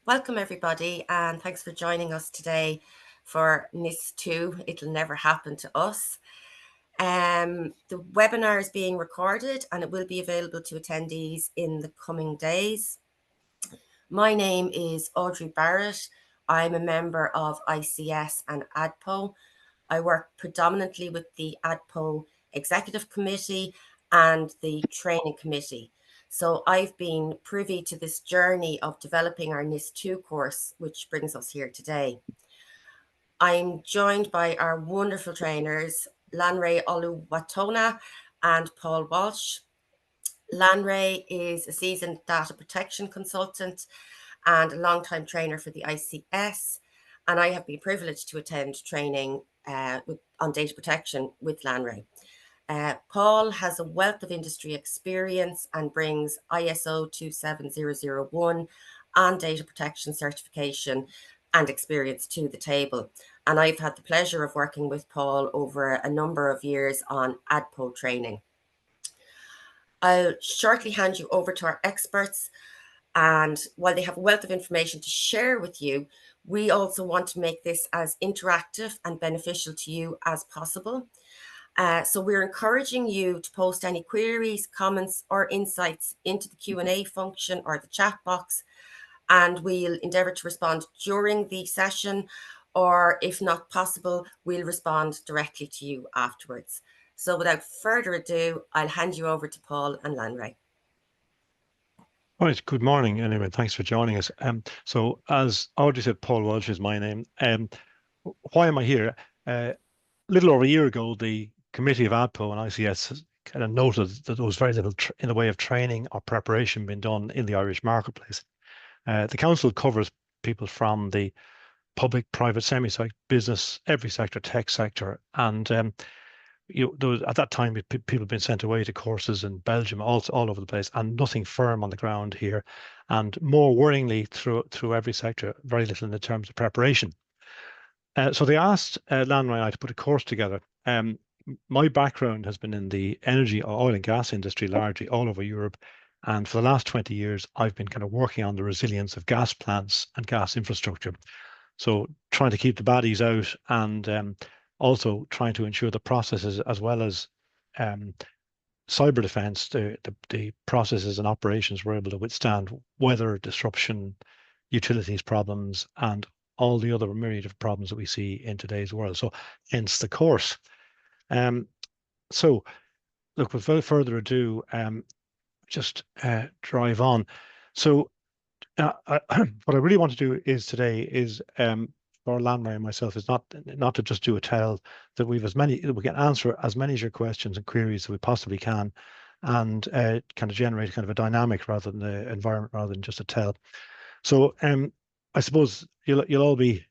Welcome everybody, and thanks for joining us today for NIS2. It'll never happen to us. The webinar is being recorded and it will be available to attendees in the coming days. My name is Audrey Barrett. I'm a member of ICS and ADPO. I work predominantly with the ADPO Executive Committee and the Training Committee. So I've been privy to this journey of developing our NIS2 course, which brings us here today. I'm joined by our wonderful trainers, Lanre Oluwatona and Paul Walsh. Lanre is a seasoned data protection consultant and a long-time trainer for the ICS. And I have been privileged to attend training on data protection with Lanre. Paul has a wealth of industry experience and brings ISO 27001 and data protection certification and experience to the table. And I've had the pleasure of working with Paul over a number of years on ADPO training. I'll shortly hand you over to our experts. And while they have a wealth of information to share with you, we also want to make this as interactive and beneficial to you as possible. So we're encouraging you to post any queries, comments, or insights into the Q&A function or the chat box, and we'll endeavour to respond during the session, or if not possible, we'll respond directly to you afterwards. So without further ado, I'll hand you over to Paul and Lanre. All right, good morning. Anyway, thanks for joining us. So as Audrey said, Paul Walsh is my name. Why am I here? A little over a year ago, the Committee of ADPO and ICS kind of noted that there was very little in the way of training or preparation being done in the Irish marketplace. The council covers people from the public, private, semi-sector, business, every sector, tech sector, and there was, at that time, people had been sent away to courses in Belgium, all over the place, and nothing firm on the ground here. And more worryingly, through every sector, very little in terms of preparation. So they asked Lanre and I to put a course together. My background has been in the energy or oil and gas industry, largely all over Europe. And for the last 20 years, I've been kind of working on the resilience of gas plants and gas infrastructure. So trying to keep the baddies out and also trying to ensure the processes as well as cyber defense, the processes and operations were able to withstand weather disruption, utilities problems, and all the other myriad of problems that we see in today's world. So hence the course. So look, without further ado, just drive on. So what I really want to do is today is for Lanre and myself is not to just do a tell, that we can answer as many of your questions and queries that we possibly can, and kind of generate kind of a dynamic rather than the environment rather than just a tell. So I suppose you'll all be.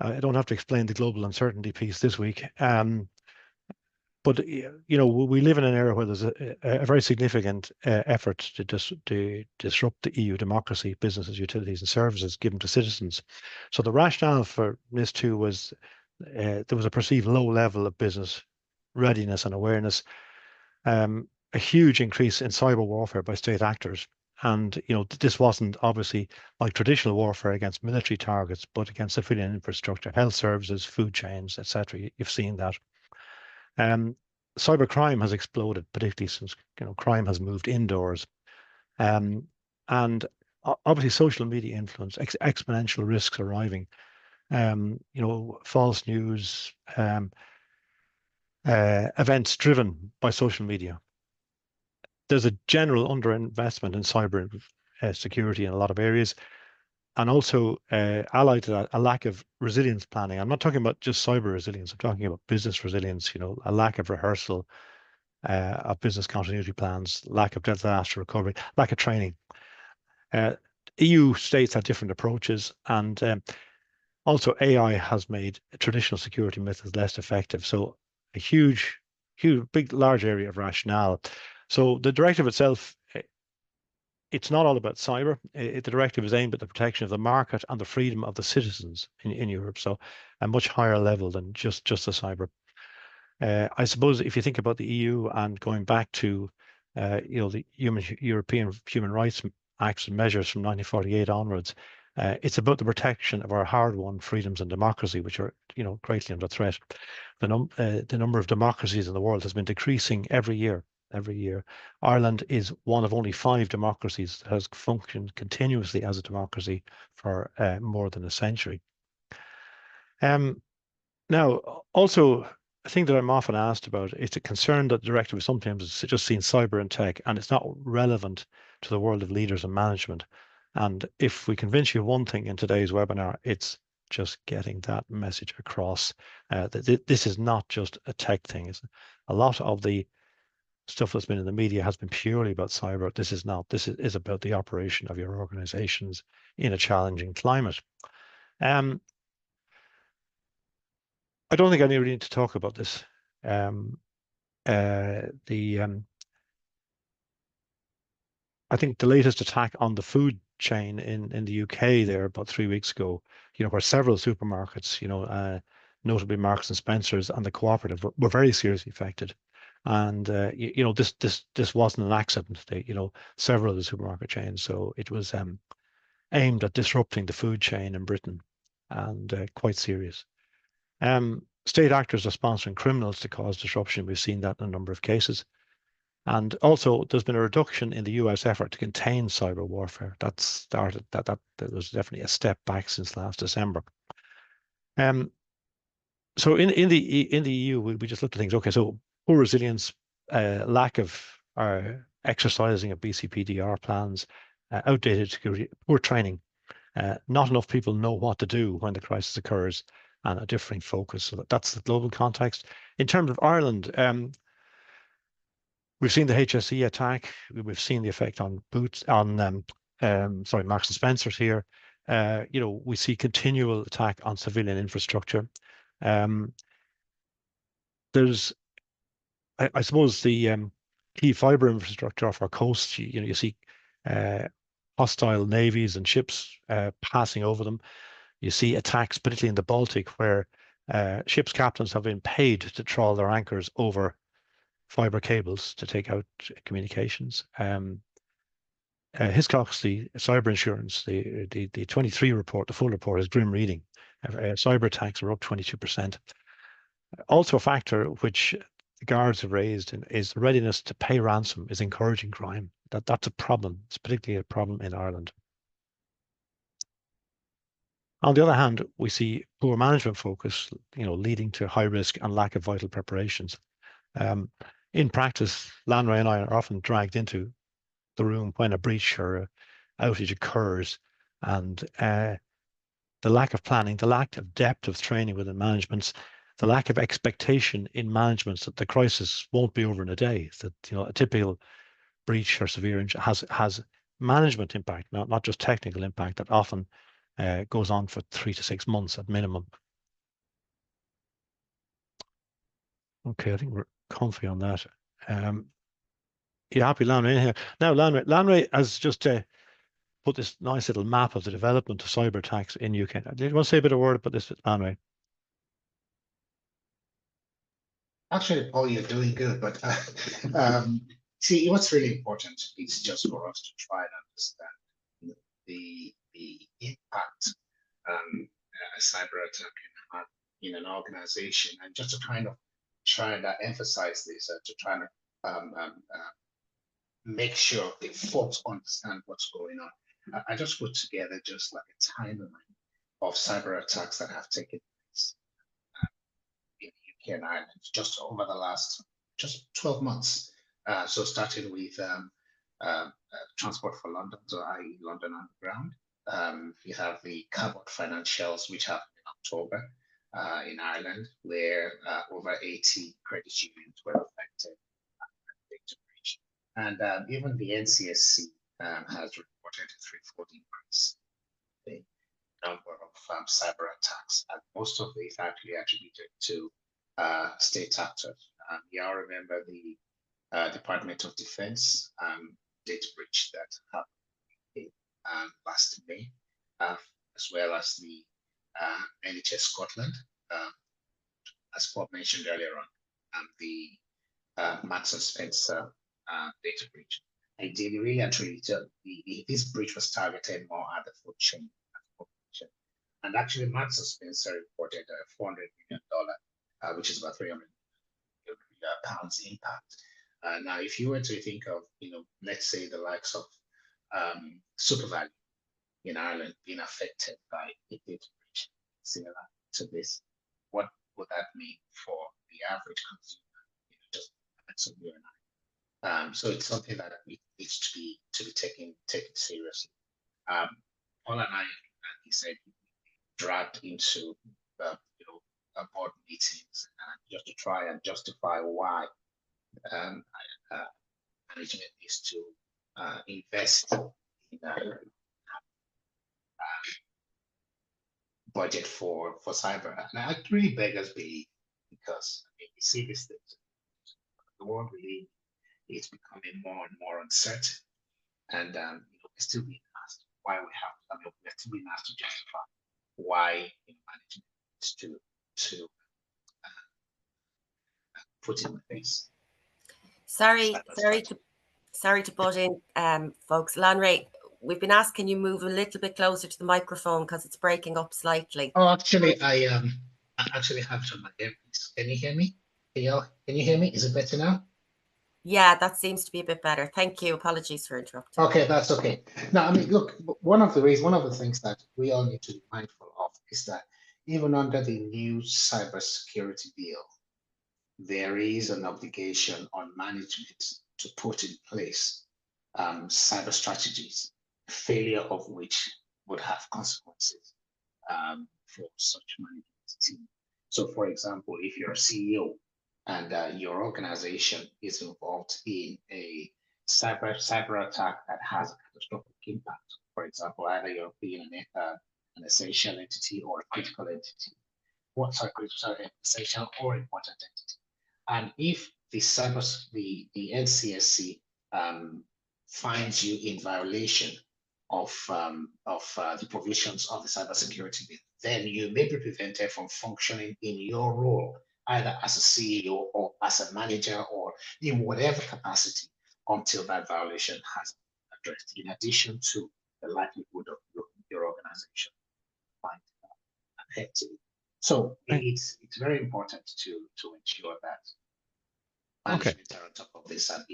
I don't have to explain the global uncertainty piece this week. But we live in an era where there's a very significant effort to disrupt the EU democracy, businesses, utilities, and services given to citizens. So the rationale for NIS2 was there was a perceived low level of business readiness and awareness, a huge increase in cyber warfare by state actors. And this wasn't obviously like traditional warfare against military targets, but against civilian infrastructure, health services, food chains, etc. You've seen that. Cybercrime has exploded, particularly since crime has moved indoors, and obviously social media influence, exponential risks arriving. False news, events driven by social media. There's a general underinvestment in cyber security in a lot of areas, and also allied to that, a lack of resilience planning. I'm not talking about just cyber resilience. I'm talking about business resilience. A lack of rehearsal of business continuity plans, lack of disaster recovery, lack of training. EU states have different approaches, and also AI has made traditional security methods less effective. So a huge, large area of rationale. So the directive itself, it's not all about cyber. The directive is aimed at the protection of the market and the freedom of the citizens in Europe. So a much higher level than just the cyber. I suppose if you think about the EU and going back to the European Human Rights acts and measures from 1948 onwards. It's about the protection of our hard-won freedoms and democracy, which are, greatly under threat. The number of democracies in the world has been decreasing every year. Every year, Ireland is one of only 5 democracies that has functioned continuously as a democracy for more than a century. Now, also, a thing that I'm often asked about is a concern that the directive sometimes is just seen cyber and tech, and it's not relevant to the world of leaders and management. And if we convince you of one thing in today's webinar, it's just getting that message across. That this is not just a tech thing. It's a lot of the stuff that's been in the media has been purely about cyber. This is not. This is about the operation of your organizations in a challenging climate. I don't think I really need to talk about this. I think the latest attack on the food chain in the UK there about 3 weeks ago, where several supermarkets, notably Marks and Spencers and the Cooperative, were very seriously affected. And this wasn't an accident. Several of the supermarket chains. So it was aimed at disrupting the food chain in Britain, and quite serious. State actors are sponsoring criminals to cause disruption. We've seen that in a number of cases. And also, there's been a reduction in the US effort to contain cyber warfare. That started, that was definitely a step back since last December. So in the EU, we just looked at things. Okay, so poor resilience, lack of exercising of BCPDR plans, outdated security, poor training. Not enough people know what to do when the crisis occurs, and a differing focus. So that's the global context. In terms of Ireland, we've seen the HSE attack. We've seen the effect on Marks and Spencers here. We see continual attack on civilian infrastructure. There's, I suppose, the key fiber infrastructure off our coast. You see hostile navies and ships passing over them. You see attacks, particularly in the Baltic, where ships' captains have been paid to trawl their anchors over fiber cables to take out communications. Hiscox, the cyber insurance, the 23 report, the full report is grim reading. Cyber attacks are up 22%. Also, a factor which the guards have raised is the readiness to pay ransom is encouraging crime. That's a problem. It's particularly a problem in Ireland. On the other hand, we see poor management focus, leading to high risk and lack of vital preparations. In practice, Lanray and I are often dragged into the room when a breach or an outage occurs, and the lack of planning, the lack of depth of training within managements, the lack of expectation in managements that the crisis won't be over in a day, that a typical breach or severe injury has management impact, not just technical impact, that often goes on for 3 to 6 months at minimum. Okay, I think we're comfy on that. You happy, Lanray, in here? Now, Lanray has just put this nice little map of the development of cyber attacks in UK. Do you want to say a bit of word about this, Lanray? Actually, Paul, you're doing good, but see, what's really important is just for us to try and understand the impact a cyber attack can have in an organization, and just to kind of try and emphasize this, to try and make sure the folks understand what's going on. I just put together just like a timeline of cyber attacks that have taken place in the UK and Ireland just over the last 12 months. So starting with Transport for London, so i.e. London Underground. You have the Cabot financials, which happened in October in Ireland, where over 80 credit unions were affected. And even the NCSC has reported a threefold increase in the number of cyber attacks, and most of it actually attributed to state actors. You all remember the Department of Defense data breach that happened last May, as well as the NHS Scotland, as Bob mentioned earlier on, the Marks and Spencer data breach. ideally, really and truly, this breach was targeted more at the food chain. And actually, Marks and Spencer reported a $400 million, which is about 300 pounds impact. Now, if you were to think of, let's say the likes of SuperValu in Ireland being affected by a data breach similar to this, what would that mean for the average consumer? Just so you and I. So it's something that needs to be taken seriously. Paul and I, he said, dragged into board meetings just to try and justify why management needs to invest in budget for cyber. And it really beggars belief, because we see these things. The world really is becoming more and more uncertain, and we're still being asked why we have. We're still being asked to justify why management needs to put in place. Sorry to butt in, folks. Lanray, we've been asked, can you move a little bit closer to the microphone because it's breaking up slightly? Oh, actually, I actually have it on my earpiece. Can you hear me? Can you hear me? Is it better now? Yeah, that seems to be a bit better. Thank you. Apologies for interrupting. Okay, that's okay. Now, look, one of the things that we all need to be mindful of is that even under the new cybersecurity bill, there is an obligation on management to put in place cyber strategies, failure of which would have consequences for such management team. So, for example, if you're a CEO and your organization is involved in a cyber attack that has a catastrophic impact, for example, either you're being an essential entity or a critical entity, essential or important entity. And if the NCSC finds you in violation of the provisions of the cybersecurity bill, then you may be prevented from functioning in your role, either as a CEO or as a manager or in whatever capacity, until that violation has been addressed, in addition to the likelihood of your organization finding affected. So it's very important to ensure that management are on top of this, and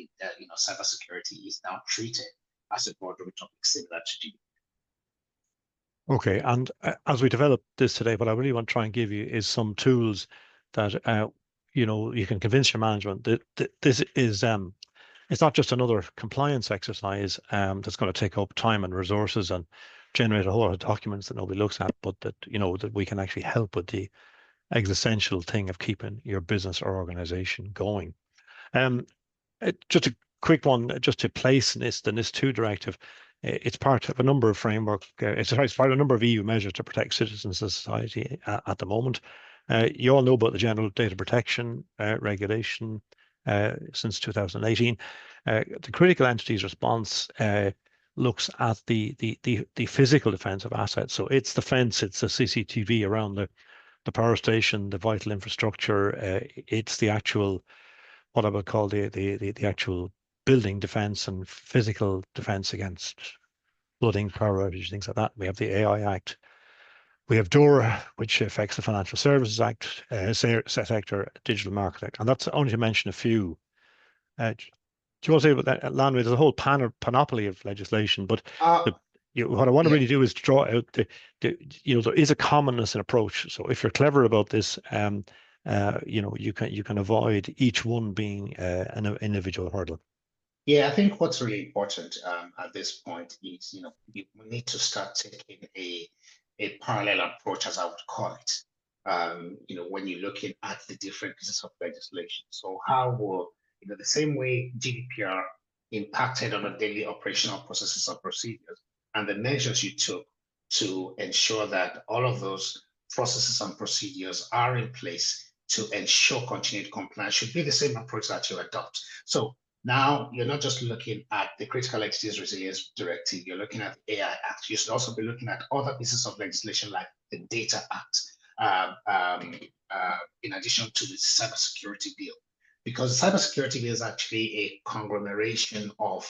cybersecurity is now treated as a boardroom topic similar to GDPR. Okay, and as we develop this today, what I really want to try and give you is some tools that you can convince your management that this is it's not just another compliance exercise that's going to take up time and resources and generate a whole lot of documents that nobody looks at, but that that we can actually help with the existential thing of keeping your business or organization going. Just a quick one, just to place the NIS2 directive. It's part of a number of frameworks. It's part of a number of EU measures to protect citizens and society at the moment. You all know about the General Data Protection Regulation since 2018. The critical entities response looks at the physical defense of assets. So it's the fence, it's the CCTV around the power station, the vital infrastructure. It's the actual, what I would call the actual building defense and physical defense against flooding, power outage, things like that. We have the AI Act. We have DORA, which affects the Financial Services Act, sector, Digital Market Act, and that's only to mention a few. Do you want to say about that, Lanray? There's a whole panoply of legislation, but what I want to really do is draw out there is a commonness in approach. So if you're clever about this, you can avoid each one being an individual hurdle. Yeah, I think what's really important at this point is, we need to start taking a parallel approach, as I would call it. When you're looking at the different pieces of legislation. So how will, the same way GDPR impacted on the daily operational processes and procedures, and the measures you took to ensure that all of those processes and procedures are in place to ensure continued compliance, should be the same approach that you adopt. So now you're not just looking at the Critical Entities Resilience Directive, you're looking at the AI Act. You should also be looking at other pieces of legislation like the Data Act, in addition to the Cybersecurity Bill. because cybersecurity is actually a conglomeration of,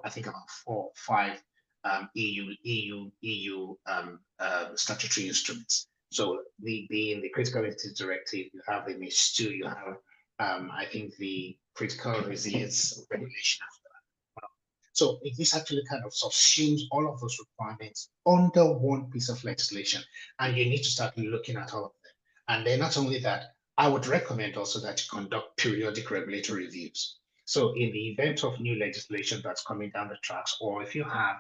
I think about 4 or 5 EU statutory instruments. So in the Critical Entities Directive, you have the NIS2, you have, I think, the Critical Resilience Regulation after that. So this actually kind of subsumes all of those requirements under one piece of legislation, and you need to start looking at all of them. And then not only that, I would recommend also that you conduct periodic regulatory reviews. So in the event of new legislation that's coming down the tracks, or if you have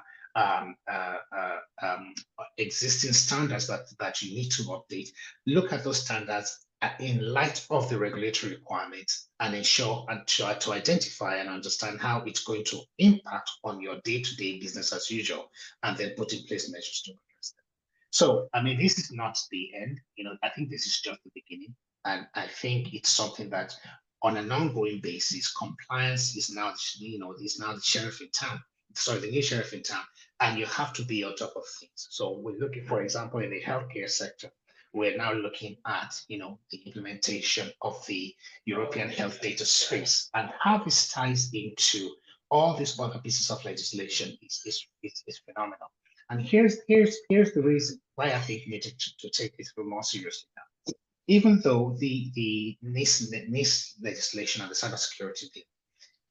existing standards that you need to update, look at those standards in light of the regulatory requirements and ensure and try to identify and understand how it's going to impact on your day-to-day business as usual, and then put in place measures to address them. So, I mean, this is not the end. I think this is just the beginning. And I think it's something that on an ongoing basis, compliance is now, is now the sheriff in town. Sorry, the new sheriff in town. And you have to be on top of things. So we're looking, for example, in the healthcare sector, we're now looking at, the implementation of the European health data space, and how this ties into all these other pieces of legislation is phenomenal. And here's the reason why I think we need to take this more seriously now. Even though the NIS legislation and the cybersecurity bill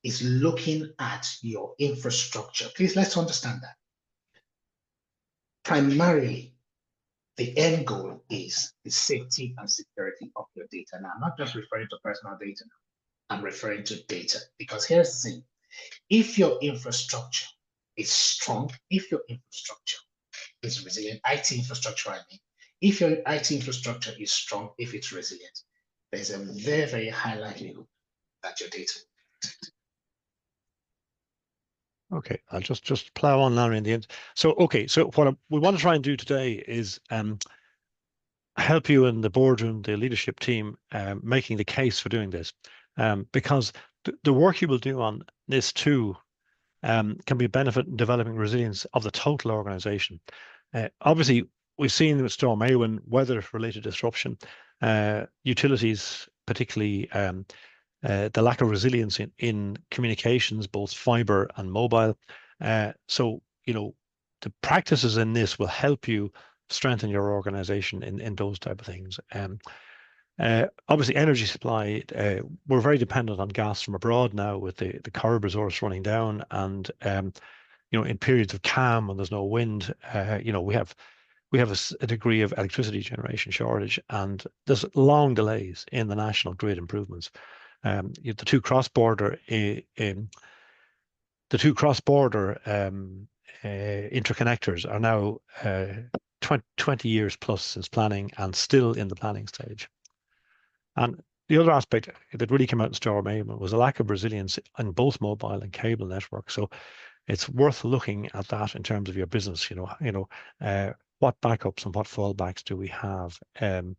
is looking at your infrastructure, please let's understand that. Primarily, the end goal is the safety and security of your data. Now, I'm not just referring to personal data now. I'm referring to data, because here's the thing. If your infrastructure is strong, if your infrastructure is resilient, IT infrastructure, I mean, if your IT infrastructure is strong, if it's resilient, there's a very, very high likelihood that your data will be protected. Okay, I'll just plow on, Larry, in the end. So, okay, so what we want to try and do today is help you in the boardroom, the leadership team, making the case for doing this, because the work you will do on NIS2 can be a benefit in developing resilience of the total organization. Obviously, we've seen with Storm Éowyn, weather-related disruption, utilities, particularly the lack of resilience in communications, both fiber and mobile. So, the practices in this will help you strengthen your organization in those type of things. Obviously, energy supply, we're very dependent on gas from abroad now with the curb resource running down, and in periods of calm when there's no wind, we have a degree of electricity generation shortage, and there's long delays in the national grid improvements. The two cross-border interconnectors are now 20 years plus since planning and still in the planning stage. And the other aspect that really came out in Storm Éowyn was a lack of resilience in both mobile and cable networks. So it's worth looking at that in terms of your business. What backups and what fallbacks do we have to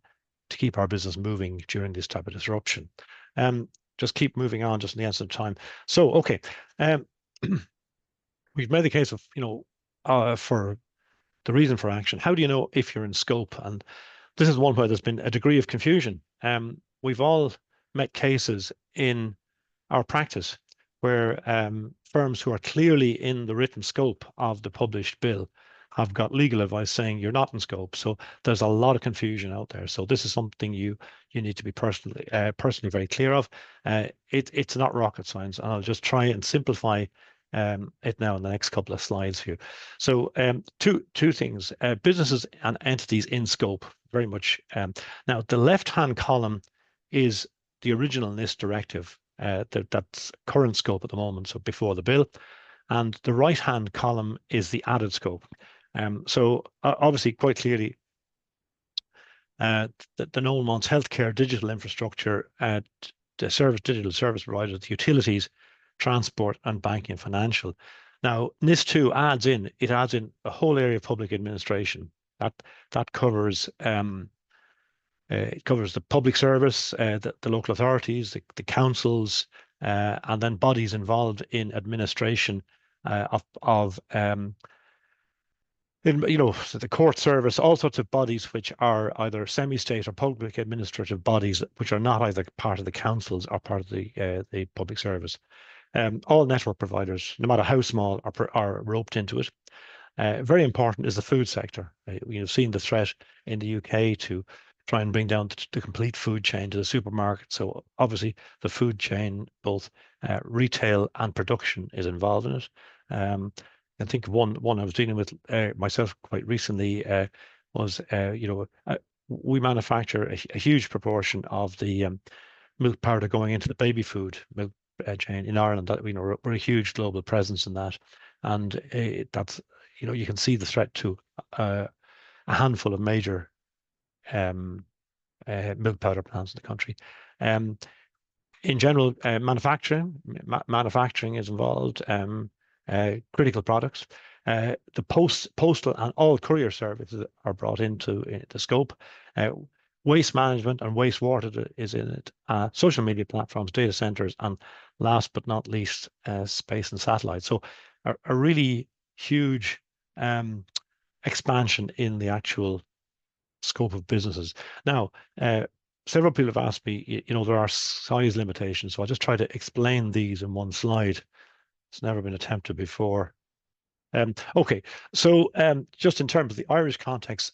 keep our business moving during this type of disruption? Just keep moving on, just in the interest of time. So, okay, we've made the case of for the reason for action. How do you know if you're in scope? And this is one where there's been a degree of confusion. We've all met cases in our practice where firms who are clearly in the written scope of the published bill have got legal advice saying you're not in scope. So there's a lot of confusion out there. So this is something you need to be personally very clear of. It's not rocket science, and I'll just try and simplify it now in the next couple of slides here. So two things: businesses and entities in scope, very much. Now the left-hand column is the original NIS directive. That's current scope at the moment, so before the bill, and the right-hand column is the added scope. So obviously, quite clearly, the known ones: healthcare, digital infrastructure, the digital service providers, the utilities, transport, and banking and financial. Now, NIS2 adds in a whole area of public administration that covers. It covers the public service, the local authorities, the councils, and then bodies involved in administration of the court service, all sorts of bodies which are either semi-state or public administrative bodies, which are not either part of the councils or part of the public service. All network providers, no matter how small, are roped into it. Very important is the food sector. We've seen the threat in the UK to try and bring down the complete food chain to the supermarket. So obviously the food chain, both retail and production, is involved in it. I think one I was dealing with myself quite recently was, we manufacture a huge proportion of the milk powder going into the baby food milk chain in Ireland. That we're a huge global presence in that, and that's you can see the threat to a handful of major milk powder plants in the country. In general, manufacturing is involved. Critical products. The postal and all courier services are brought into the scope. Waste management and wastewater is in it. Social media platforms, data centers, and last but not least, space and satellite. So a really huge expansion in the actual scope of businesses. Now, several people have asked me, there are size limitations, so I'll just try to explain these in one slide. It's never been attempted before. Okay, so just in terms of the Irish context,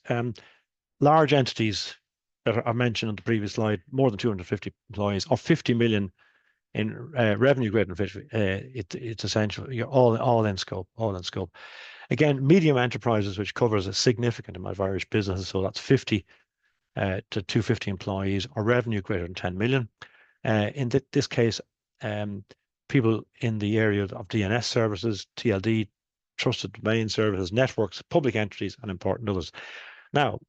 large entities that are mentioned on the previous slide, more than 250 employees, or 50 million in revenue greater than 50, it's essential. You're all in scope, Again, medium enterprises, which covers a significant amount of Irish businesses, so that's 50 to 250 employees, or revenue greater than 10 million. In this case, people in the area of DNS services, TLD, trusted domain services, networks, public entities, and important others. Now,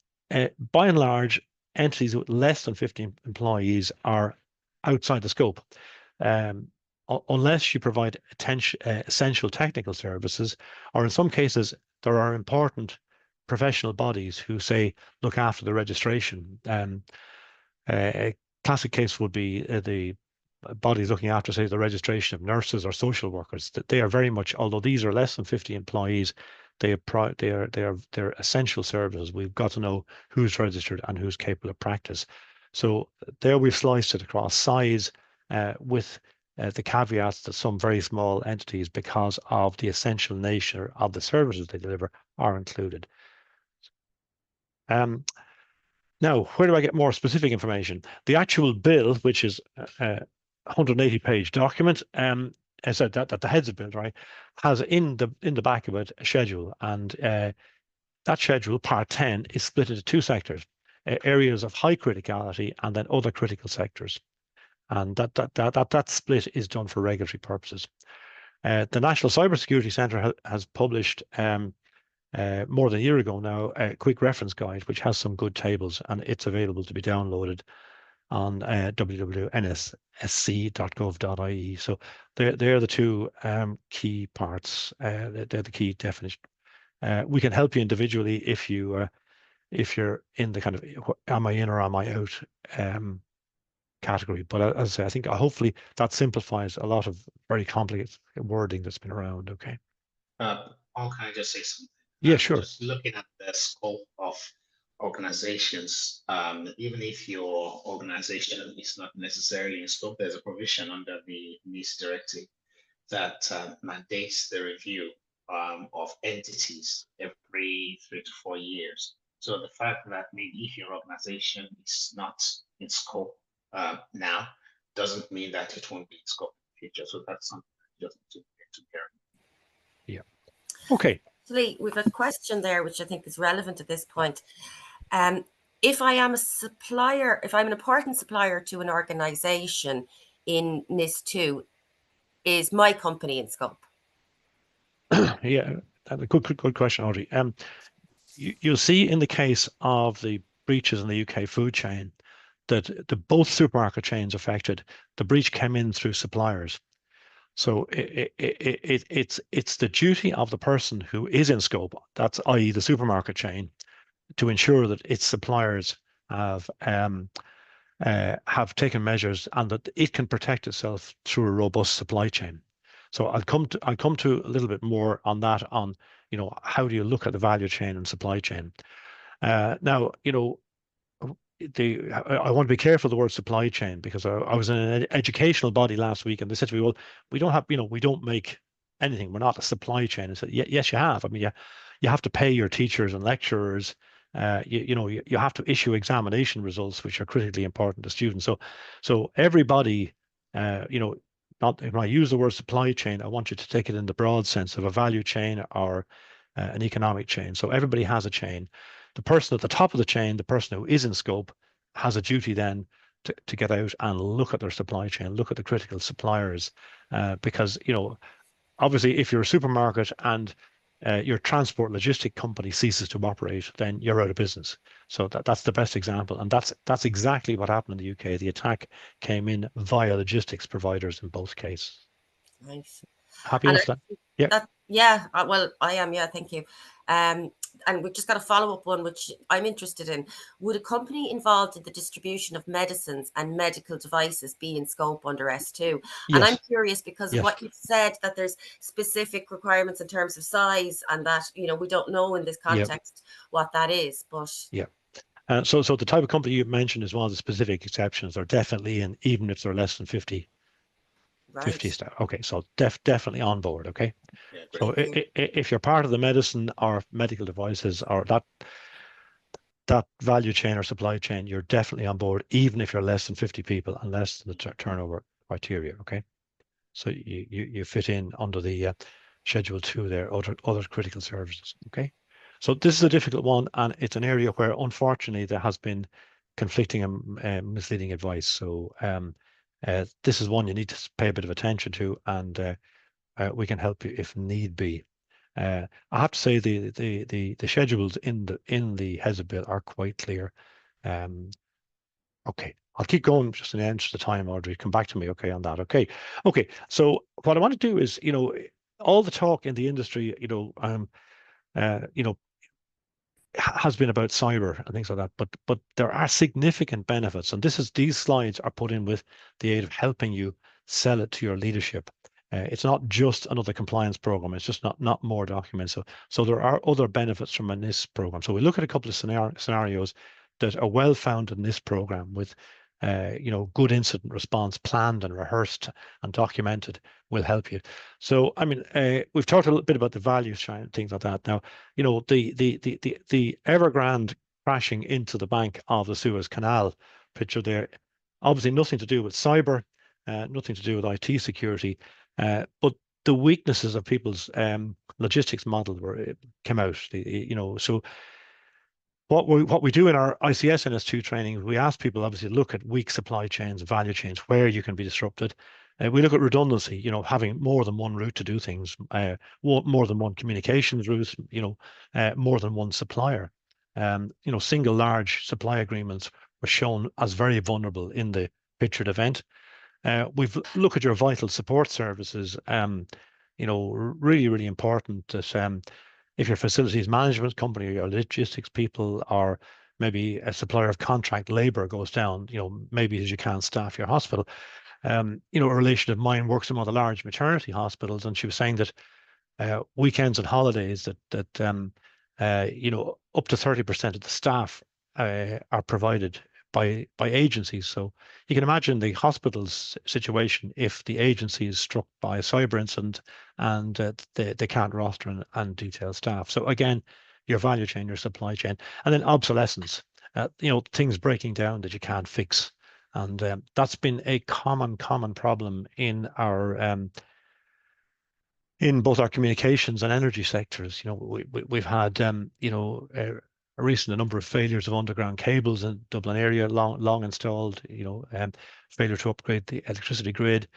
by and large, entities with less than 50 employees are outside the scope. Unless you provide essential technical services, or in some cases, there are important professional bodies who say look after the registration. A classic case would be the bodies looking after, say, the registration of nurses or social workers. That they are very much, although these are less than 50 employees, they're essential services. We've got to know who's registered and who's capable of practice. So there we've sliced it across size, with the caveats that some very small entities, because of the essential nature of the services they deliver, are included. Now, where do I get more specific information? The actual bill, which is a 180-page document, as that the heads of bill, right, has in the back of it a schedule, and that schedule, part 10, is split into two sectors: areas of high criticality and then other critical sectors. And that split is done for regulatory purposes. The National Cybersecurity Centre has published more than a year ago now a quick reference guide, which has some good tables, and it's available to be downloaded on www.nsc.gov.ie. So they're the two key parts. They're the key definition. We can help you individually if you're in the kind of am I in or am I out category. But as I say, I think hopefully that simplifies a lot of very complicated wording that's been around. Okay. Paul, can I just say something? Yeah, sure. Just looking at the scope of organizations, even if your organization is not necessarily in scope, there's a provision under the NIS directive that mandates the review of entities every 3 to 4 years. So the fact that maybe if your organization is not in scope now doesn't mean that it won't be in scope in the future. So that's something that just to bear. Yeah. Okay. Actually, we've a question there, which I think is relevant at this point. If I am a supplier, if I'm an important supplier to an organization in NIS2, is my company in scope? Yeah, a good question, Audrey. You'll see in the case of the breaches in the UK food chain that both supermarket chains affected, the breach came in through suppliers. So it's the duty of the person who is in scope, that's i.e. the supermarket chain, to ensure that its suppliers have taken measures and that it can protect itself through a robust supply chain. So I'll come to a little bit more on that how do you look at the value chain and supply chain? Now, I want to be careful of the word supply chain, because I was in an educational body last week, and they said to me, well, we don't make anything. We're not a supply chain. I said, yes, you have. I mean, you have to pay your teachers and lecturers. You have to issue examination results, which are critically important to students. So everybody, not when I use the word supply chain, I want you to take it in the broad sense of a value chain or an economic chain. So everybody has a chain. The person at the top of the chain, the person who is in scope, has a duty then to get out and look at their supply chain, look at the critical suppliers, because obviously if you're a supermarket and your transport logistic company ceases to operate, then you're out of business. So that's the best example, and that's exactly what happened in the UK. The attack came in via logistics providers in both cases. Nice. Happy And enough with that? Yeah. Well, I am. Yeah, thank you. And we've just got a follow-up one, which I'm interested in. Would a company involved in the distribution of medicines and medical devices be in scope under S2? And I'm Yes. curious because Yes. what you've said, that there's specific requirements in terms of size, and that, we don't know in this context what that is, but... Yeah. So the type of company you mentioned is one of the specific exceptions. They're definitely in, even if they're less than 50 Right. staff. Okay, so definitely on board. Okay. Yeah, So great. if you're part of the medicine or medical devices or that value chain or supply chain, you're definitely on board, even if you're less than 50 people and less than the turnover criteria. Okay. So you fit in under the Schedule 2 there, other critical services. Okay. So this is a difficult one, and it's an area where, unfortunately, there has been conflicting and misleading advice. So this is one you need to pay a bit of attention to, and we can help you if need be. I have to say the schedules in the HESA bill are quite clear. Okay, I'll keep going just in the interest of time, Audrey. Come back to me, okay, on that. Okay. So what I want to do is, all the talk in the industry, has been about cyber and things like that, but there are significant benefits, and these slides are put in with the aid of helping you sell it to your leadership. It's not just another compliance program. It's just not more documents. So there are other benefits from a NIS program. So we look at a couple of scenarios that are well founded in this program with good incident response planned and rehearsed and documented will help you. So, I mean, we've talked a little bit about the value chain, things like that. Now, the Evergrande crashing into the bank of the Suez Canal picture there, obviously nothing to do with cyber, nothing to do with IT security, but the weaknesses of people's logistics model came out. So what we do in our ICS NS2 training, we ask people obviously to look at weak supply chains, value chains, where you can be disrupted. We look at redundancy, having more than one route to do things, more than one communications route, more than one supplier. Single large supply agreements were shown as very vulnerable in the pictured event. We've looked at your vital support services, really, really important that if your facilities management company or your logistics people or maybe a supplier of contract labor goes down, maybe as you can't staff your hospital. A relation of mine works in one of the large maternity hospitals, and she was saying that weekends and holidays that up to 30% of the staff are provided by agencies. So you can imagine the hospital's situation if the agency is struck by a cyber incident and they can't roster and detail staff. So again, your value chain, your supply chain, and then obsolescence. Things breaking down that you can't fix, and that's been a common problem in both our communications and energy sectors. We've had a recent number of failures of underground cables in Dublin area, long installed. Failure to upgrade the electricity grid.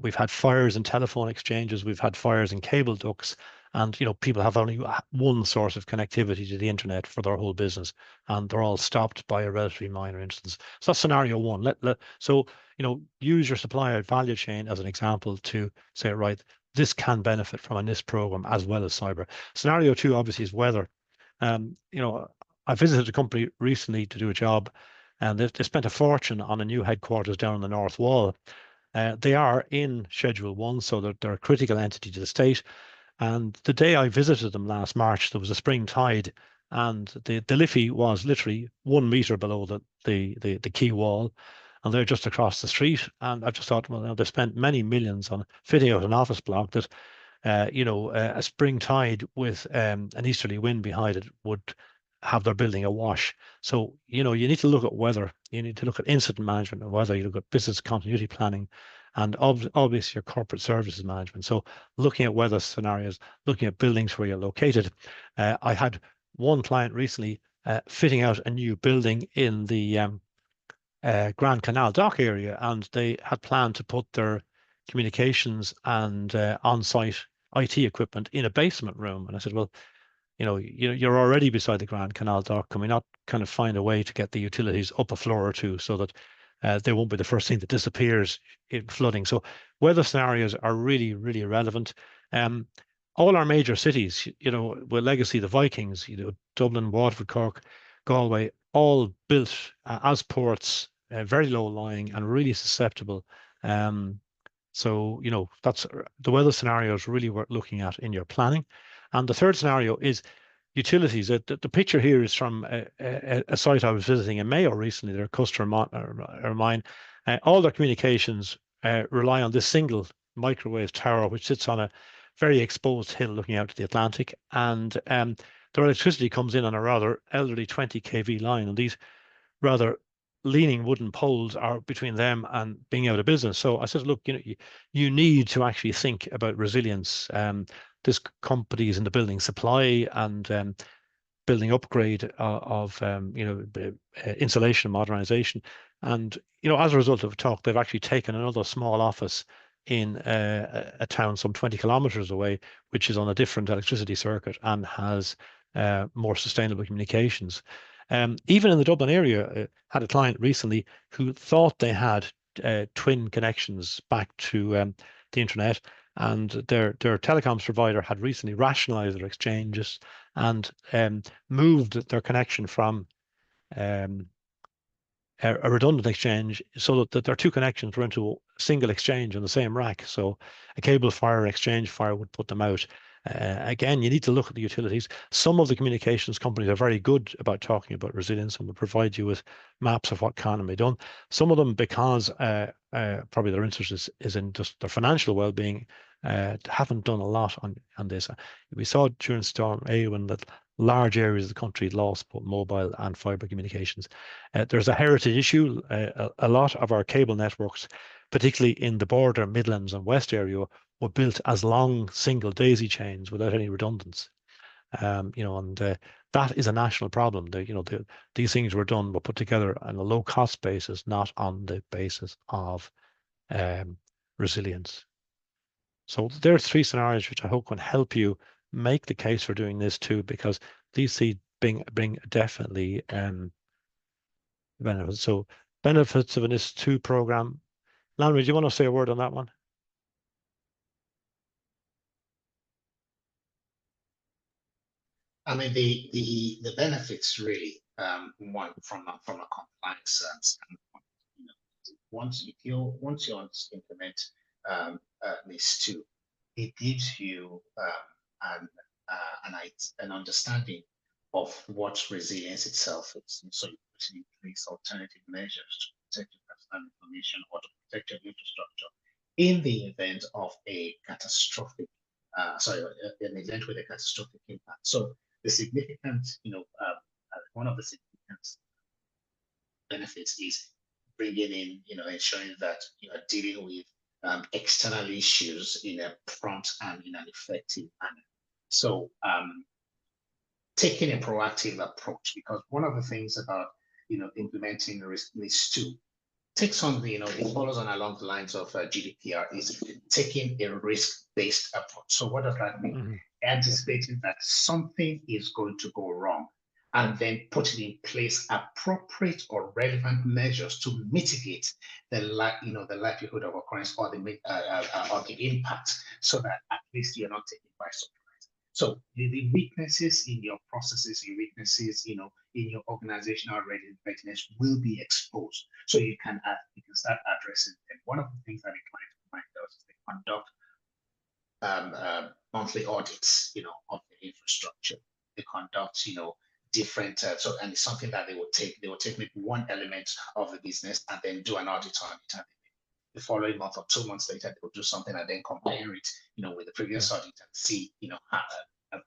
We've had fires in telephone exchanges. We've had fires in cable ducts, and people have only one source of connectivity to the internet for their whole business, and they're all stopped by a relatively minor instance. So that's scenario one. So use your supplier value chain as an example to say, right, this can benefit from a NIS program as well as cyber. Scenario two, obviously, is weather. I visited a company recently to do a job, and they spent a fortune on a new headquarters down on the North Wall. They are in Schedule 1, so they're a critical entity to the state. And the day I visited them last March, there was a spring tide, and the Liffey was literally 1 meter below the quay wall, and they're just across the street. And I just thought, well, now they spent many millions on fitting out an office block that, a spring tide with an easterly wind behind it would have their building awash. So, you need to look at weather. You need to look at incident management and weather. You look at business continuity planning and obviously your corporate services management. So looking at weather scenarios, looking at buildings where you're located. I had one client recently fitting out a new building in the Grand Canal dock area, and they had planned to put their communications and on-site IT equipment in a basement room. And I said, well, you're already beside the Grand Canal dock. Can we not kind of find a way to get the utilities up a floor or two so that they won't be the first thing that disappears in flooding? So weather scenarios are really, really relevant. All our major cities, with legacy, the Vikings, Dublin, Waterford, Cork, Galway, all built as ports, very low lying and really susceptible. So, that's the weather scenarios really worth looking at in your planning. And the third scenario is utilities. The picture here is from a site I was visiting in Mayo recently. They're a customer of mine. All their communications rely on this single microwave tower, which sits on a very exposed hill looking out to the Atlantic. And their electricity comes in on a rather elderly 20 kV line. And these rather leaning wooden poles are between them and being out of business. So I said, look, you need to actually think about resilience. This companies in the building supply and building upgrade of insulation modernization. And as a result of a talk, they've actually taken another small office in a town some 20 kilometers away, which is on a different electricity circuit and has more sustainable communications. Even in the Dublin area, had a client recently who thought they had twin connections back to the internet, and their telecoms provider had recently rationalized their exchanges and moved their connection from um, a redundant exchange so that their two connections were into a single exchange on the same rack. So a cable fire, exchange fire would put them out. Again, you need to look at the utilities. Some of the communications companies are very good about talking about resilience and will provide you with maps of what can be done. Some of them, because probably their interest is in just their financial well-being, haven't done a lot on this. We saw during Storm Éowyn that large areas of the country lost both mobile and fibre communications. There's a heritage issue. A lot of our cable networks, particularly in the border, Midlands and West area, were built as long single daisy chains without any redundancy. And that is a national problem. These things were put together on a low cost basis, not on the basis of resilience. So there are three scenarios which I hope can help you make the case for doing this too, because these bring definitely benefits. So benefits of an NIS2 program. Landry, do you want to say a word on that one? I mean, the benefits really, one from a compliance standpoint, once you implement NIS2, it gives you an understanding of what resilience itself is. So you put in place alternative measures to protect your personal information or to protect your infrastructure in the event of a catastrophic, an event with a catastrophic impact. So the significant, one of the significant benefits is bringing in, ensuring that you are dealing with external issues in a prompt and in an effective manner. So taking a proactive approach, because one of the things about implementing NIS2 takes on it follows on along the lines of GDPR, is taking a risk-based approach. So what does that mean? Mm-hmm. Anticipating that something is going to go wrong, and then putting in place appropriate or relevant measures to mitigate the likelihood of occurrence or the impact, so that at least you're not taken by surprise. So the weaknesses in your processes, your weaknesses, in your organizational readiness will be exposed. So you can start addressing them. One of the things that a client of mine does is they conduct monthly audits, of the infrastructure. They conduct, different, and it's something that they will take maybe one element of the business and then do an audit on it. And the following month or 2 months later, they will do something and then compare it, with the previous audit and see, how,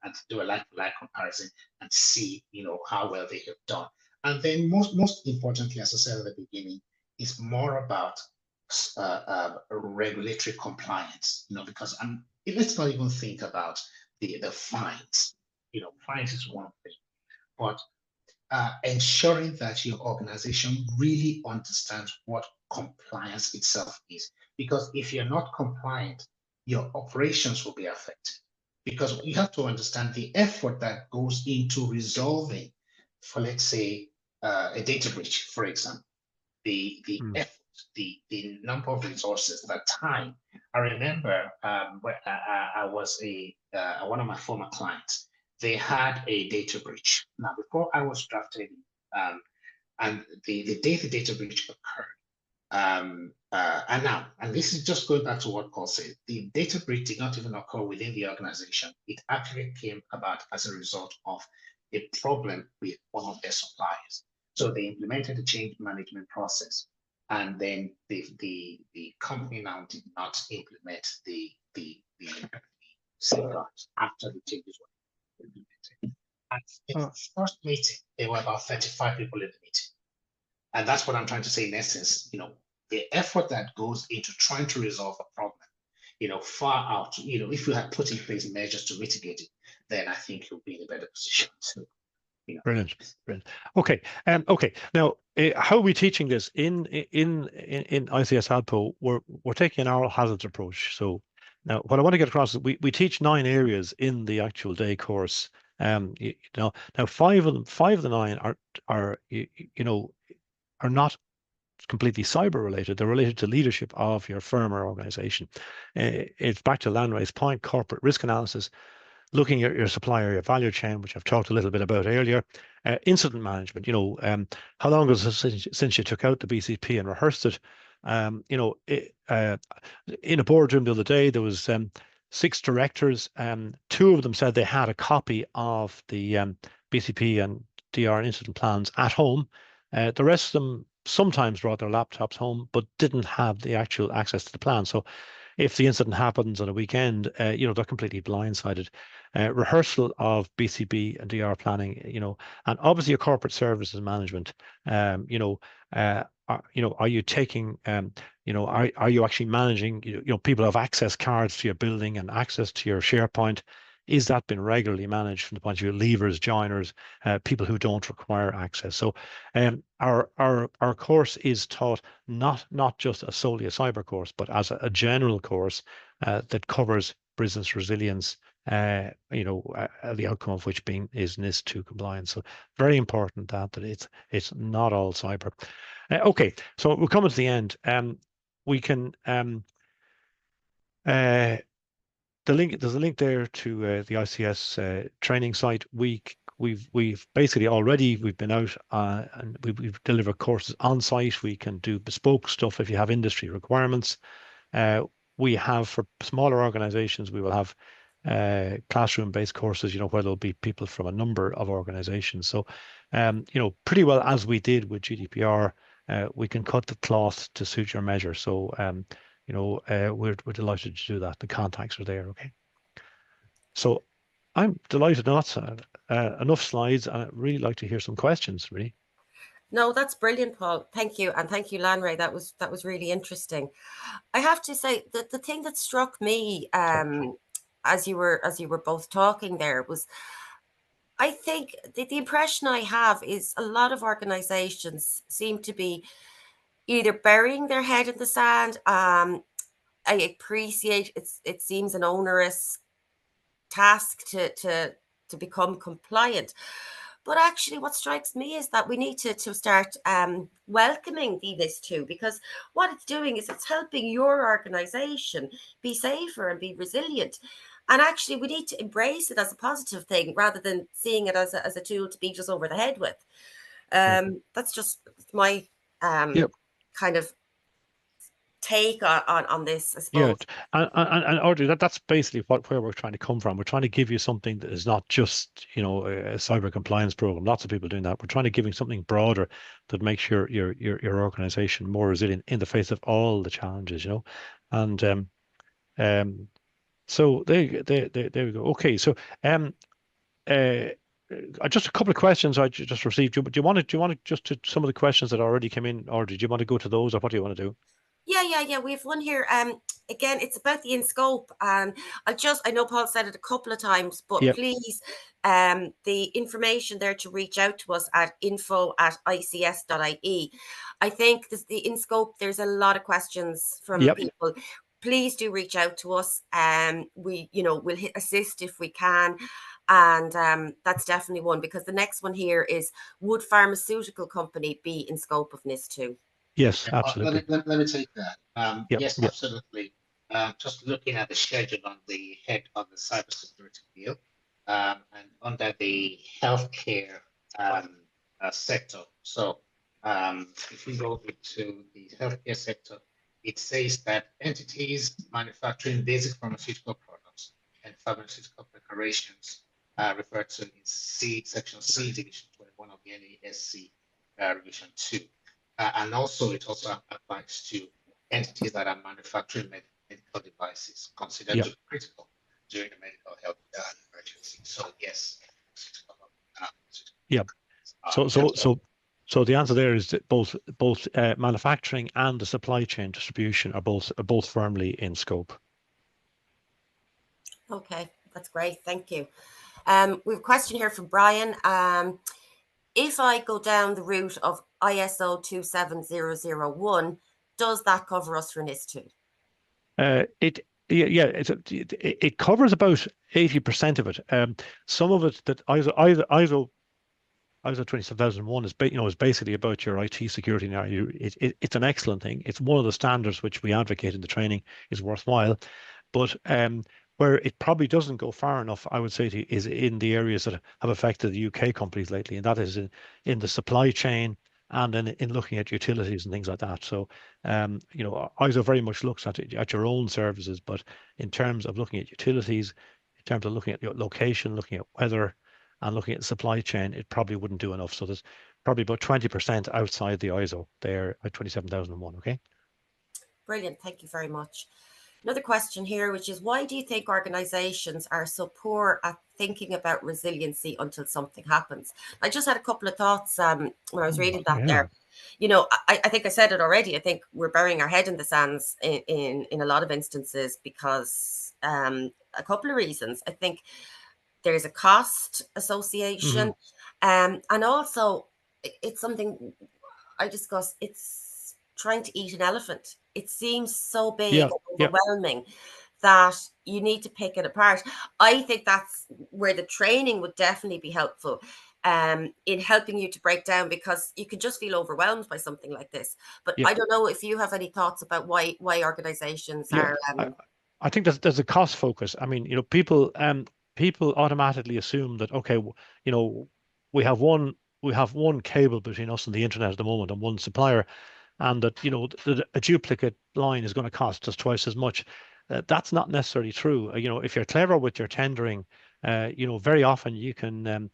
and do a like-for-like comparison and see, how well they have done. And then most importantly, as I said at the beginning, is more about regulatory compliance, because let's not even think about the fines. Fines is one thing, but ensuring that your organization really understands what compliance itself is. Because if you're not compliant, your operations will be affected. Because you have to understand the effort that goes into resolving, for let's say, a data breach, for example, the effort, the number of resources, the time. I remember where I was one of my former clients. They had a data breach. Now, before I was drafted, and the day the data breach occurred, and this is just going back to what Paul said, the data breach did not even occur within the organization. It actually came about as a result of a problem with one of their suppliers. So they implemented a change management process, and then the company now did not implement the safeguards after the changes were implemented. And in the first meeting, there were about 35 people in the meeting. And that's what I'm trying to say in essence, the effort that goes into trying to resolve a problem, far out, if you had put in place measures to mitigate it, then I think you'll be in a better position to, Brilliant. Okay. Okay. Now, how are we teaching this in ICS Alpo? We're taking an oral hazards approach. So now, what I want to get across is we teach 9 areas in the actual day course. Now 5 of the 9 are not completely cyber related. They're related to leadership of your firm or organization. It's back to Lanray's point: corporate risk analysis, looking at your supplier, your value chain, which I've talked a little bit about earlier, incident management. How long was it since you took out the BCP and rehearsed it? In a boardroom the other day, there was 6 directors. 2 of them said they had a copy of the BCP and DR incident plans at home. The rest of them sometimes brought their laptops home, but didn't have the actual access to the plan. So if the incident happens on a weekend, they're completely blindsided. Rehearsal of BCB and DR planning, and obviously your corporate services management. Are you taking, are you actually managing, people have access cards to your building and access to your SharePoint? Is that been regularly managed from the point of view of leavers, joiners, people who don't require access? So our course is taught not just as solely a cyber course, but as a general course that covers business resilience, the outcome of which is NIS2 compliance. So very important that it's not all cyber. Okay, so we're coming to the end. We can there's a link there to the ICS training site. We've basically we've been out and we've delivered courses on site. We can do bespoke stuff if you have industry requirements. We have, for smaller organizations, we will have classroom-based courses, where there'll be people from a number of organizations. So, pretty well as we did with GDPR, we can cut the cloth to suit your measure. So, we're delighted to do that. The contacts are there. Okay. So I'm delighted. Enough slides, and I'd really like to hear some questions, really. No, that's brilliant, Paul. Thank you. And thank you, Lanray. That was really interesting. I have to say that the thing that struck me as you were both talking there was, I think the impression I have is a lot of organizations seem to be either burying their head in the sand. I appreciate it seems an onerous task to become compliant. But actually, what strikes me is that we need to start welcoming the NIS2, because what it's doing is it's helping your organization be safer and be resilient. And actually, we need to embrace it as a positive thing rather than seeing it as a tool to beat us over the head with. That's just my kind of take on this, I Yeah, suppose. and Audrey, that's basically where we're trying to come from. We're trying to give you something that is not just, a cyber compliance program. Lots of people doing that. We're trying to give you something broader that makes your organization more resilient in the face of all the challenges, And um, so there we go. Okay, so uh, just a couple of questions I just received. Do you want to just to some of the questions that already came in, or did you want to go to those, or what do you want to do? Yeah. We have one here. Again, it's about the in scope, and I know Paul said it a couple of times, but Yep, please, the information there to reach out to us at info@ics.ie. I think the in scope, there's a lot of questions from yep. people. Please do reach out to us. We'll assist if we can. And that's definitely one, because the next one here is, would pharmaceutical company be in scope of NIS2? Yes, Let me, absolutely. let me take that. Yep, Yes, yep, absolutely. Just looking at the schedule on the head of the cybersecurity deal, and under the healthcare sector. So if we go into the healthcare sector, it says that entities manufacturing basic pharmaceutical products and pharmaceutical preparations referred to in section C, division 21 of the NIS2 revision 2. And also, it also applies to entities that are manufacturing medical devices considered to yep, be critical during the medical health emergency. So yes, yep. So, so, eligible. so, so the answer there is that both manufacturing and the supply chain distribution are both firmly in scope. Okay, that's great. Thank you. We have a question here from Brian. If I go down the route of ISO 27001, does that cover us for NIS2? It yeah, it covers about 80% of it. Some of it that ISO 27001 is basically about your IT security now. It's an excellent thing. It's one of the standards which we advocate in the training is worthwhile. But where it probably doesn't go far enough, I would say, is in the areas that have affected the UK companies lately, and that is in the supply chain and in looking at utilities and things like that. So, ISO very much looks at your own services, but in terms of looking at utilities, in terms of looking at your location, looking at weather, and looking at the supply chain, it probably wouldn't do enough. So there's probably about 20% outside the ISO there at 27001. Okay. Brilliant. Thank you very much. Another question here, which is, why do you think organizations are so poor at thinking about resiliency until something happens? I just had a couple of thoughts when I was reading that Yeah. there. I think I said it already. I think we're burying our head in the sands in a lot of instances because a couple of reasons. I think there's a cost association, Hmm. and also it's something I discussed. It's trying to eat an elephant. It seems so big, Yeah. Yeah. overwhelming, that you need to pick it apart. I think that's where the training would definitely be helpful, in helping you to break down, because you could just feel overwhelmed by something like this. But Yeah. I don't know if you have any thoughts about why organizations Yeah, are. I think there's a cost focus. I mean, people automatically assume that okay, we have one cable between us and the internet at the moment and one supplier, and that a duplicate line is going to cost us twice as much. That's not necessarily true. If you're clever with your tendering, very often you can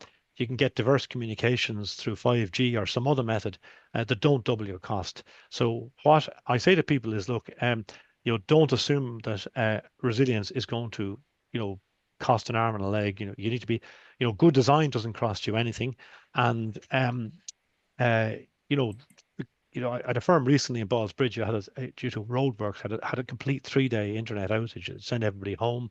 get diverse communications through 5G or some other method that don't double your cost. So what I say to people is, look, don't assume that resilience is going to, cost an arm and a leg. You need to be, good design doesn't cost you anything, and uh, you know, I had a firm recently in Ballsbridge who due to roadworks, had a complete 3-day internet outage. It sent everybody home.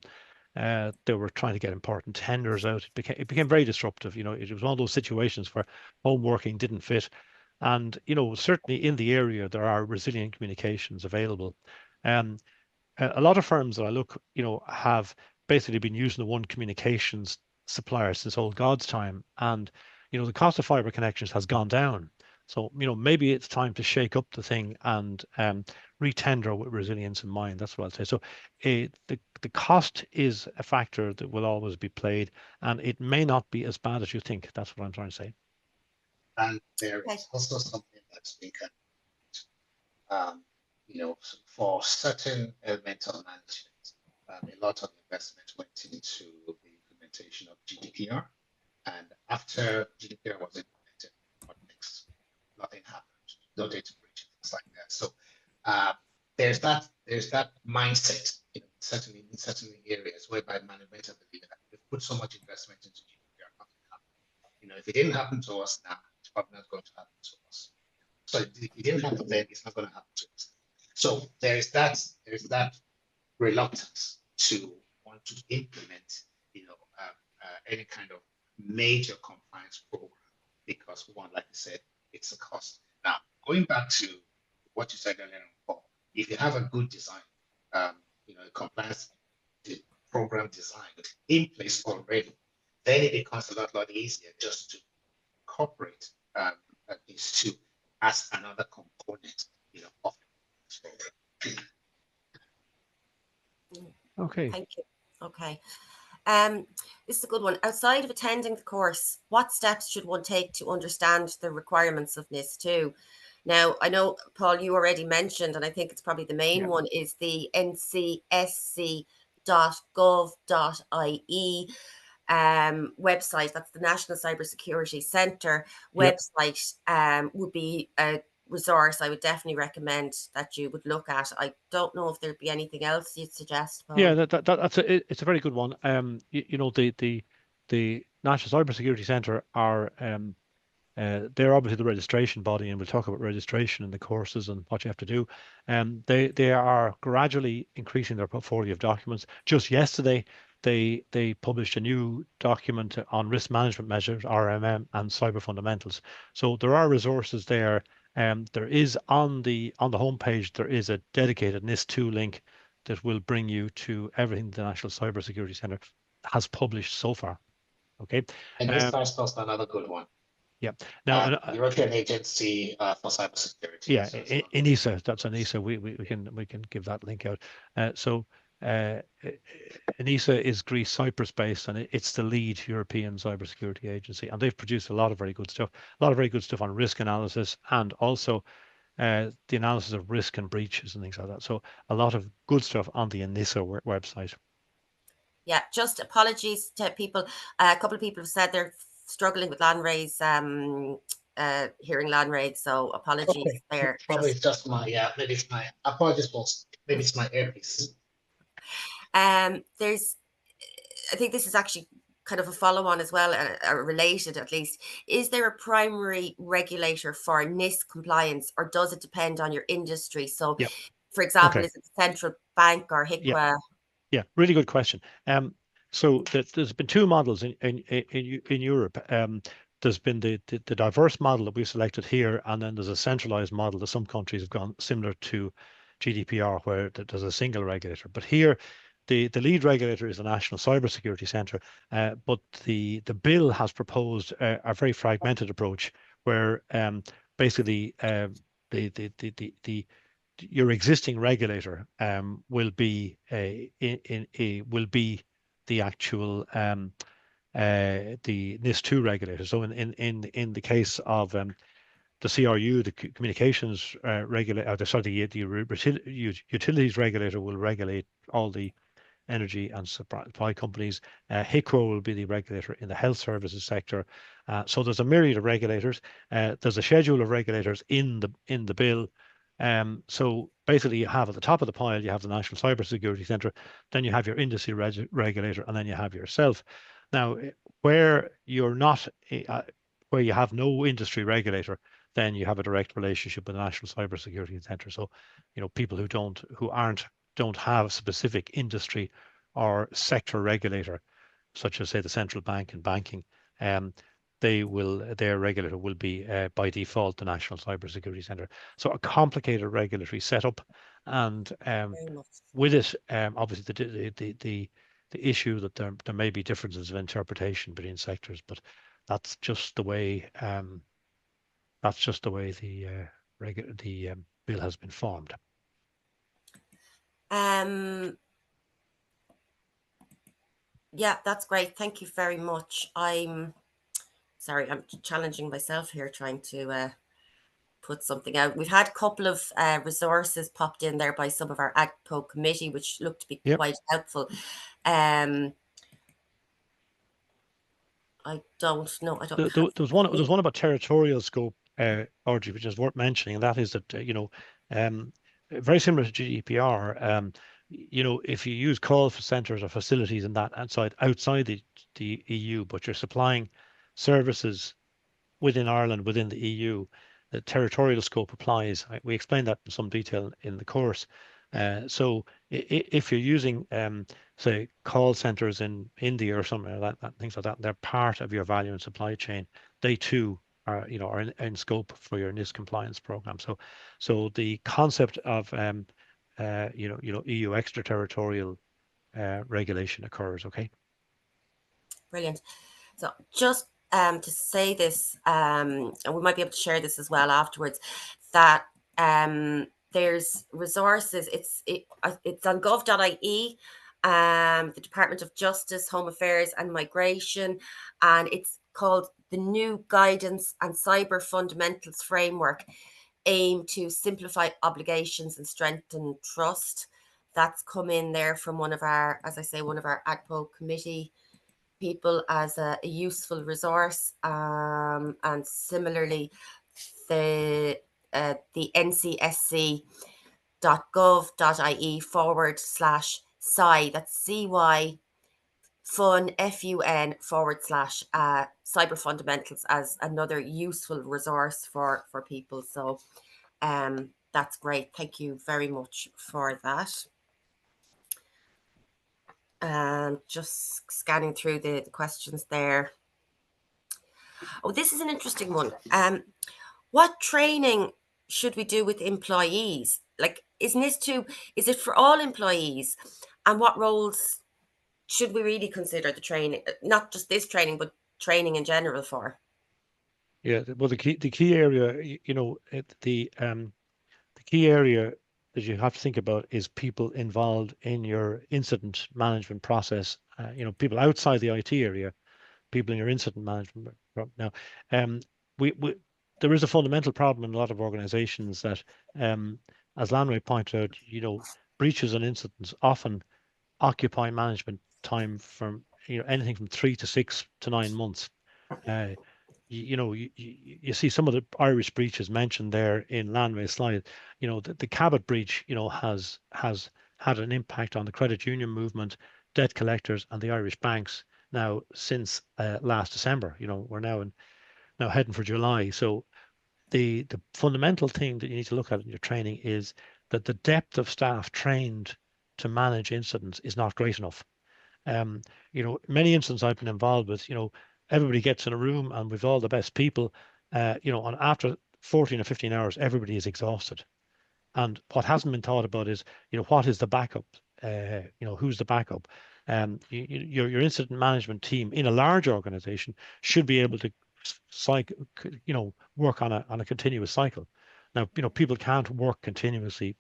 They were trying to get important tenders out. It became very disruptive. It was one of those situations where home working didn't fit. And, certainly in the area, there are resilient communications available. Um, a lot of firms that I look, have basically been using the one communications supplier since old God's time, and the cost of fiber connections has gone down. So maybe it's time to shake up the thing and retender with resilience in mind. That's what I'll say. So the cost is a factor that will always be played, and it may not be as bad as you think. That's what I'm trying to say. And there Okay. is also something that's been um, for certain elemental management, a lot of investment went into the implementation of GDPR. And after GDPR was implemented, what next? Nothing happened. No data breach, things like that. So there's that mindset, certainly in certain areas whereby management believe that we've put so much investment into GDPR, nothing happened. If it didn't happen to us now, it's probably not going to happen to us. So if it didn't happen then, it's not going to happen to us. So there's that reluctance to want to implement, any kind of major compliance program because one, like you said, it's a cost. Now, going back to what you said earlier on, Paul, if you have a good design, a compliance program design in place already, then it becomes a lot easier just to incorporate these two as another component, of the program. Okay. Thank you. Okay. This is a good one. Outside of attending the course, what steps should one take to understand the requirements of NIS2? Now, I know, Paul, you already mentioned, and I think it's probably the main one, is the ncsc.gov.ie website. That's the National Cybersecurity Centre website. Would be a resource I would definitely recommend that you would look at. I don't know if there'd be anything else you'd suggest, Paul. Yeah, it's a very good one. The National Cybersecurity Centre are they're obviously the registration body, and we'll talk about registration and the courses and what you have to do. They are gradually increasing their portfolio of documents. Just yesterday, they published a new document on risk management measures, RMM, and cyber fundamentals. So there are resources there. There is on the homepage, there is a dedicated NIS2 link that will bring you to everything the National Cybersecurity Centre has published so far. Okay. And this is also another good one. Yeah. Now, European Agency for Cybersecurity. Yeah, NISA. That's NISA. We can give that link out. NISA is Greece, Cyprus based, and it's the lead European cybersecurity agency, and they've produced a lot of very good stuff. A lot of very good stuff on risk analysis, and also the analysis of risk and breaches and things like that. So a lot of good stuff on the NISA website. Yeah, just apologies to people. A couple of people have said they're struggling with Landrays, hearing Landrays, so apologies there. Probably just my, maybe it's my, apologies, boss. Maybe it's my earpiece. There's, I think this is actually kind of a follow-on as well, related at least. Is there a primary regulator for NIS compliance, or does it depend on your industry? So, for example, is it the central bank or HICWA? Yeah, really good question. So there's been two models in Europe. There's been the diverse model that we've selected here, and then there's a centralized model that some countries have gone similar to GDPR, where there's a single regulator. But here, the lead regulator is the National Cybersecurity Centre, but the bill has proposed a very fragmented approach where basically your existing regulator will be will be the actual the NIS2 regulator. So in the case of the CRU, the communications regulator, the utilities regulator will regulate all the energy and supply companies. HICWA will be the regulator in the health services sector. So there's a myriad of regulators. There's a schedule of regulators in the bill. So basically, you have at the top of the pile, you have the National Cybersecurity Centre, then you have your industry regulator, and then you have yourself. Now, where you're not, where you have no industry regulator, then you have a direct relationship with the National Cybersecurity Centre. So, people who don't have specific industry or sector regulator, such as say the central bank and banking, their regulator will be by default the National Cybersecurity Centre. So a complicated regulatory setup, and with it, obviously the issue that there may be differences of interpretation between sectors, but that's just the way the bill has been formed. Yeah, that's great. Thank you very much. I'm sorry, I'm challenging myself here, trying to put something out. We've had a couple of resources popped in there by some of our AGPO committee, which looked to be Yep. quite helpful. I don't know. I don't There have. was one about territorial scope, Audrey, which is worth mentioning, and that is that very similar to GDPR. If you use call for centres or facilities and that outside the EU, but you're supplying services within Ireland, within the EU, the territorial scope applies. We explained that in some detail in the course. So if you're using, say, call centers in India or something like that, things like that, they're part of your value and supply chain. They too are in scope for your NIS compliance program. So the concept of EU extraterritorial regulation occurs. Okay. Brilliant. So just to say this, and we might be able to share this as well afterwards, that there's resources. It's on gov.ie, the Department of Justice, Home Affairs and Migration, and it's called the New Guidance and Cyber Fundamentals Framework, aim to simplify obligations and strengthen trust. That's come in there from one of our, as I say, one of our AGPO committee people as a useful resource. And similarly, the ncsc.gov.ie/CY, that's CY FUN/cyber fundamentals, as another useful resource for people. So that's great. Thank you very much for that. Just scanning through the questions there. Oh, this is an interesting one. What training should we do with employees? Like, is NIS2, is it for all employees? And what roles should we really consider the training, not just this training, but training in general for? Yeah, well, the key area, the key area that you have to think about is people involved in your incident management process. People outside the IT area, people in your incident management. Now, we there is a fundamental problem in a lot of organizations that, as Lanway pointed out, breaches and incidents often occupy management time from anything from 3 to 6 to 9 months. You see some of the Irish breaches mentioned there in Landway's slide. The Cabot breach, has had an impact on the credit union movement, debt collectors, and the Irish banks now since last December. We're now heading for July. So the fundamental thing that you need to look at in your training is that the depth of staff trained to manage incidents is not great enough. Many incidents I've been involved with, everybody gets in a room and with all the best people, and after 14 or 15 hours, everybody is exhausted. And what hasn't been thought about is, what is the backup? Who's the backup? Your incident management team in a large organization should be able to work on a continuous cycle. Now, people can't work continuously,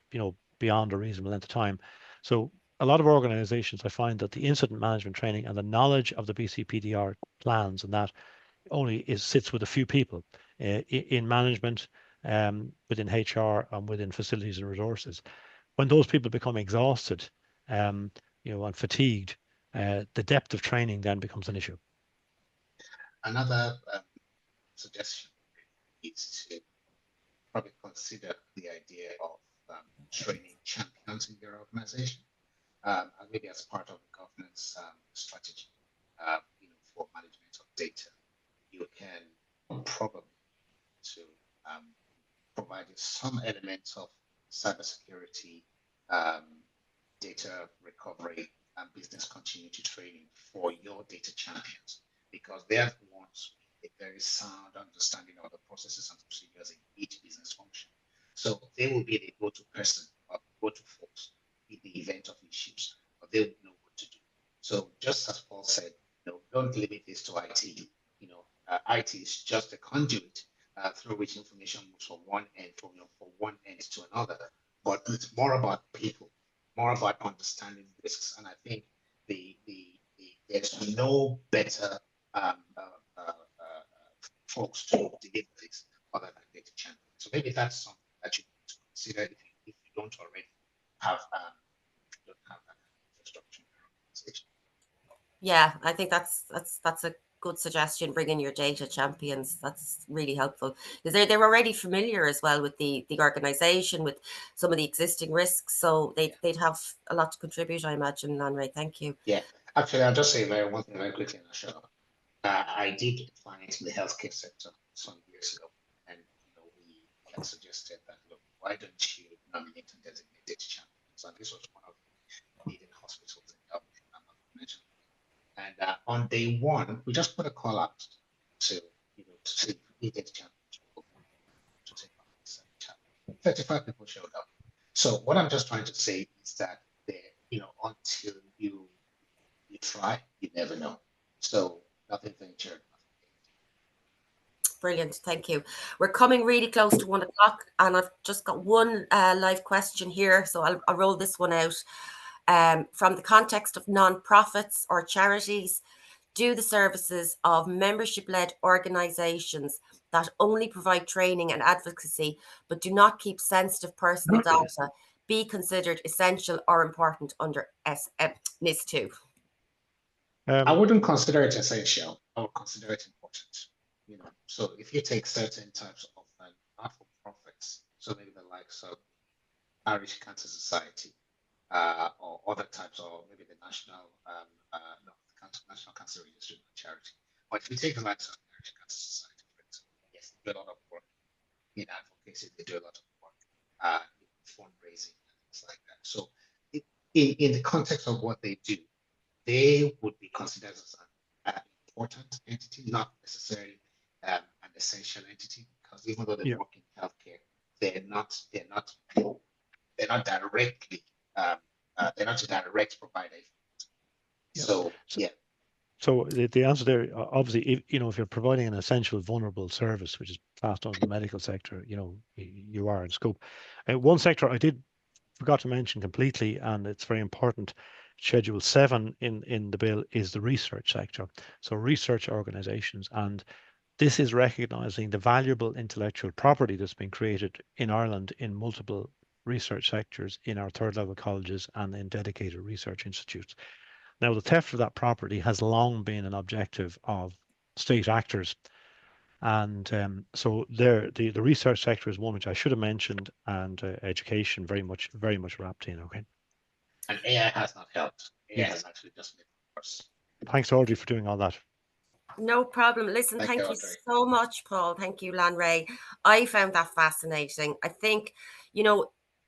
beyond a reasonable length of time. So a lot of organizations, I find that the incident management training and the knowledge of the BCPDR plans and that only sits with a few people in management, within HR, and within facilities and resources. When those people become exhausted, and fatigued, the depth of training then becomes an issue. Another suggestion is to probably consider the idea of training champions in your organization, and maybe as part of the governance strategy, for management of data. You can probably to provide some elements of cybersecurity, data recovery, and business continuity training for your data champions, because they are the ones with a very sound understanding of the processes and procedures in each business function. So they will be the go-to person or go-to folks in the event of issues, or they will know what to do. So just as Paul said, don't limit this to IT. IT is just a conduit through which information moves from one end from one end to another. But it's more about people, more about understanding risks. And I think there's no better folks to deliver this other than data champions. So maybe that's something that you need to consider if you don't already have that kind of infrastructure in your organization. Yeah, I think that's a good suggestion. Bringing your data champions, that's really helpful, because they're already familiar as well with the organization, with some of the existing risks, so they'd have a lot to contribute, I imagine. Lanray, thank you. Yeah, actually, I'll just say one thing very quickly, Michelle. I did a client in the healthcare sector some years ago, and we had suggested that, look, why don't you nominate and designate data champions? And this was one of the leading hospitals in Dublin, I'm not going to mention. And on day one, we just put a call out to see if data champions will to take on this challenge. 35 people showed up. So what I'm just trying to say is that until you try, you never know. So nothing ventured, nothing gained. Brilliant, thank you. We're coming really close to 1 o'clock, and I've just got one live question here, so I'll roll this one out. From the context of non-profits or charities, do the services of membership-led organisations that only provide training and advocacy but do not keep sensitive personal data be considered essential or important under NIS2? I wouldn't consider it essential. I would consider it important. So if you take certain types of not-for-profits, so maybe the likes of Irish Cancer Society, or other types, or maybe the National Cancer Registry charity. But if you take the likes of the Irish Cancer Society, for example, yes, they do a lot of work in advocacy, they do a lot of work in fundraising and things like that. So in the context of what they do, they would be considered as an important entity, not necessarily an essential entity, because even though they work in healthcare, they're not directly they're not a direct provider. So yeah. So the answer there, obviously, if you're providing an essential vulnerable service, which is classed under the medical sector, you are in scope. One sector I forgot to mention completely, and it's very important, Schedule 7 in the bill, is the research sector. So research organizations, and this is recognizing the valuable intellectual property that's been created in Ireland in multiple research sectors in our third level colleges and in dedicated research institutes. Now, the theft of that property has long been an objective of state actors. And so the research sector is one which I should have mentioned, and education very much wrapped in. Okay. And AI has not helped. AI has actually just made it worse. Thanks, Audrey, for doing all that. No problem. Listen, thank you so much, Paul. Thank you, Lanray. I found that fascinating. I think,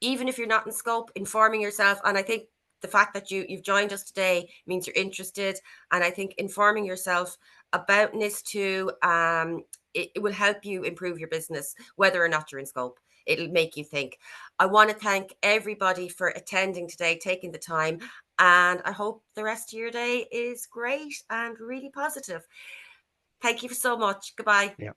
even if you're not in scope, informing yourself, and I think the fact that you've joined us today means you're interested. And I think informing yourself about NIS2, it will help you improve your business, whether or not you're in scope. It'll make you think. I want to thank everybody for attending today, taking the time, and I hope the rest of your day is great and really positive. Thank you so much. Goodbye. Yeah.